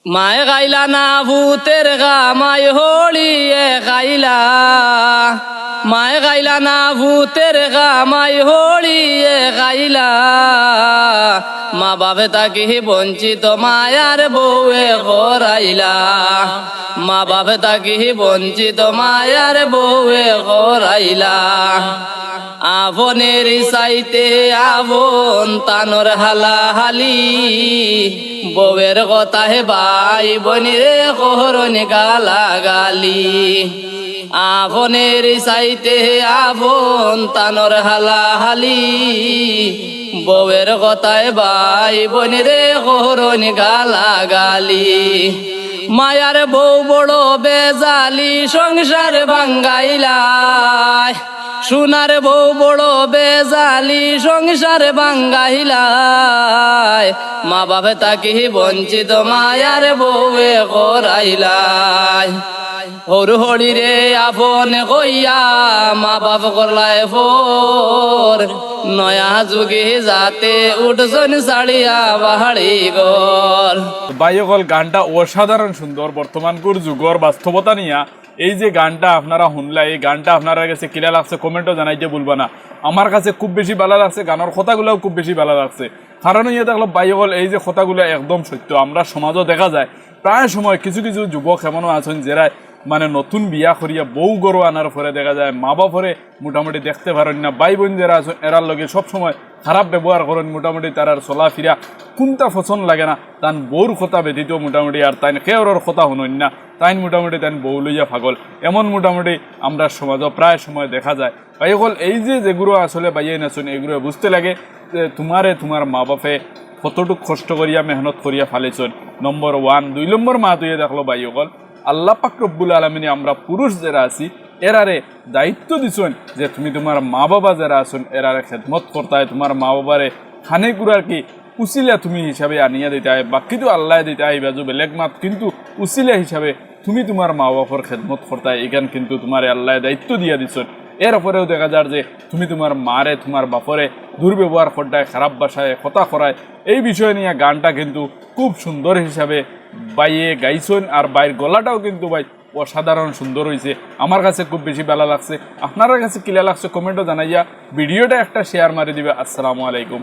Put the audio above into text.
মায় গাইলা না ভূতের গা মায় হোলিয়ে গাইলা, মায় গাইলা না ভূতের গা মায় হোলিয়ে গাইলা, মা বাপে তাকে বঞ্চিত মায়ার বউয়ে ঘরাইলা, মা বাপে তাকে বঞ্চিত মায়ার বউয়ে ঘরাইলা। আভনের চাইতে আভন তানর হালাহালি, বউয়ের কথা হে ভাই বনিরে কোহরনি গালাগালি। আভনের চাইতে আভন তানর হালাহালি, বউয়ের কথা হে ভাই বনিরে কোহরনি গালাগালি। মায়ার বউ বড় বেজালি সংসার ভাঙ্গাইলায়, সোনার বউ বড় বেজালি সংসার ভাঙ্গাইলায়, মা বাপে তাকে বঞ্চিত মায়ার বউয়ে করাইলায়। হরু হরি রে আপন কইয়া মা বাপ করলায় ফোর, নয়া যুগে যাতে উঠছন ছাড়িয়া বাহাড়ি গর। বাইকল গানটা অসাধারণ সুন্দর, বর্তমানকার যুগর বাস্তবতা নিয়া এই যে গানটা আপনারা শুনলা, এই গানটা আপনারা কাছে কিলা লাগছে কমেন্টও জানাইতে বলবা না। আমার কাছে খুব বেশি ভালো লাগছে, গানের কথাগুলোও খুব বেশি ভালো লাগছে। কারণ ইয়ে দেখলো বাইকল এই যে কথাগুলো একদম সত্য। আমরা সমাজও দেখা যায় প্রায় সময় কিছু কিছু যুবক এমনও আছেন যারা মানে নতুন বিয়া করিয়া বউ গরু আনার পরে দেখা যায় মা বাপরে মোটামুটি দেখতে পারেন না, ভাই বোন যারা আছেন এরার লগে সবসময় খারাপ ব্যবহার করেন, মোটামুটি তার চলাফিরা কোনটা পছন্দ লাগে না। তান বউর কথা ব্যতীত মোটামুটি আর তাই কেউর কথা শুনেন না, তাই মোটামুটি তাই বউ লইয়া পাগল, এমন মোটামুটি আমরা সমাজও প্রায় সময় দেখা যায়। ভাই হল এই যে যেগুলো আসলে বাইয়ে নাচুন এগুলো বুঝতে লাগে যে তোমার মা বাপে কতটুক কষ্ট করিয়া মেহনত করিয়া ফালেছন, নম্বর 1। 2 নম্বর মা তুই দেখলো ভাই হল আল্লাহ পাক রব্বুল আলামিনে আমরা পুরুষ যারা আছি এরারে দায়িত্ব দিছেন যে তুমি তোমার মা বাবা যারা আছেন এরারে খেদমত করতে হয়, তোমার মা বাবারে খানে কুড়ার কি উসিলা তুমি হিসাবে আনিয়া দিতে হয়, বাকি তো আল্লাহ দিতে হয় বাজু বেলেগ মাত, কিন্তু উসিলা হিসাবে তুমি তোমার মা বাবার খেদমত করতে হয়, এখান কিন্তু তোমার আল্লাহ দায়িত্ব দিয়ে দিছেন। এরপরেও দেখা যায় যে তুমি তোমার মারে তোমার বাপরে দুর্ব্যবহার করতায়, খারাপ ভাষায় কথা করায়, এই বিষয় নিয়ে গানটা কিন্তু খুব সুন্দর হিসাবে বাইয়ে গাইছেন। আর বাইর গলাটাও কিন্তু ভাই অসাধারণ সুন্দর হয়েছে, আমার কাছে খুব বেশি ভালো লাগছে। আপনার কাছে কিলা লাগছে কমেন্টও জানাইয়া ভিডিওটা একটা শেয়ার মারি দিবে। আসসালামু আলাইকুম।